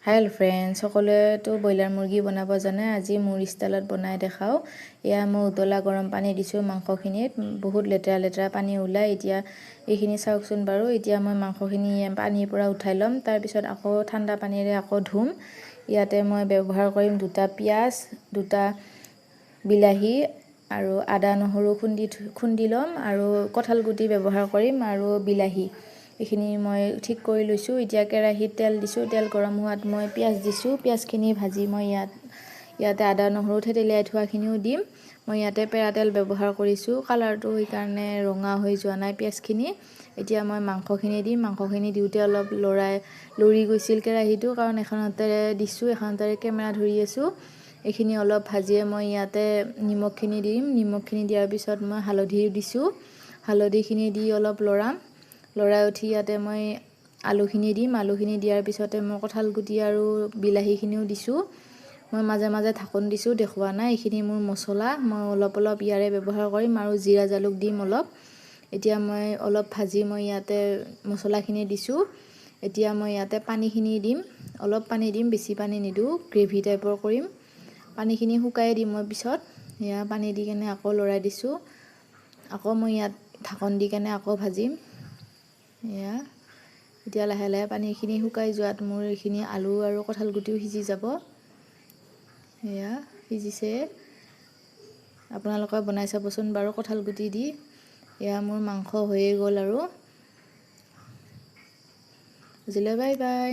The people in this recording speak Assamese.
হেল্ল' ফ্ৰেণ্ডছ, সকলোৱেতো ব্ৰইলাৰ মুৰ্গী বনাব জানে। আজি মোৰ ষ্টাইলত বনাই দেখাওঁ। এয়া মই উতলা গৰম পানী দিছোঁ মাংসখিনিত, বহুত লেতেৰা লেতেৰা পানী ওলায়। এতিয়া এইখিনি চাওকচোন বাৰু। এতিয়া মই মাংসখিনি পানীৰ পৰা উঠাই ল'ম, তাৰপিছত আকৌ ঠাণ্ডা পানীৰে আকৌ ধুম। ইয়াতে মই ব্যৱহাৰ কৰিম 2টা পিঁয়াজ, 2টা বিলাহী আৰু আদা নহৰু খুন্দি ল'ম, আৰু কঁঠাল গুটি ব্যৱহাৰ কৰিম আৰু বিলাহী। এইখিনি মই ঠিক কৰি লৈছোঁ। এতিয়া কেৰাহীত তেল দিছোঁ, তেল গৰম হোৱাত মই পিঁয়াজ দিছোঁ। পিঁয়াজখিনি ভাজি মই ইয়াতে আদা নহৰু থেতেলিয়াই থোৱাখিনিও দিম। মই ইয়াতে পেৰা তেল ব্যৱহাৰ কৰিছোঁ, কালাৰটো সেইকাৰণে ৰঙা হৈ যোৱা নাই পিঁয়াজখিনি। এতিয়া মই মাংসখিনি দিম। মাংসখিনি দিওঁতে অলপ লৰি গৈছিল কেৰাহীটো, কাৰণ এখন হাতেৰে দিছোঁ, এখন হাতেৰে কেমেৰা ধৰি আছোঁ। এইখিনি অলপ ভাজিয়ে মই ইয়াতে নিমখখিনি দিম। নিমখখিনি দিয়াৰ পিছত মই হালধি দিছোঁ। হালধিখিনি দি অলপ লৰাই উঠি ইয়াতে মই আলুখিনি দিম। আলুখিনি দিয়াৰ পিছতে মই কঁঠাল গুটি আৰু বিলাহীখিনিও দিছোঁ। মই মাজে মাজে ঢাকোন দিছোঁ, দেখুওৱা নাই। এইখিনি মোৰ মছলা, মই অলপ ইয়াৰে ব্যৱহাৰ কৰিম আৰু জিৰা জালুক দিম অলপ। এতিয়া মই অলপ ভাজি মই ইয়াতে মছলাখিনি দিছোঁ। এতিয়া মই ইয়াতে পানীখিনি দিম, অলপ পানী দিম, বেছি পানী নিদিওঁ, গ্ৰেভি টাইপৰ কৰিম। পানীখিনি শুকাই দিম মই পিছত। এয়া পানী দি কেনে আকৌ লৰাই দিছোঁ। আকৌ মই ইয়াত ঢাকন দি কেনে আকৌ ভাজিম। এয়া এতিয়া লাহে লাহে পানীখিনি শুকাই যোৱাত মোৰ এইখিনি আলু আৰু কঁঠাল গুটিও সিজি যাব। এয়া সিজিছে। আপোনালোকে বনাই চাবচোন বাৰু কঁঠাল গুটি দি। এয়া মোৰ মাংস হৈয়ে গ'ল আৰু। আজিলৈ বাই বাই।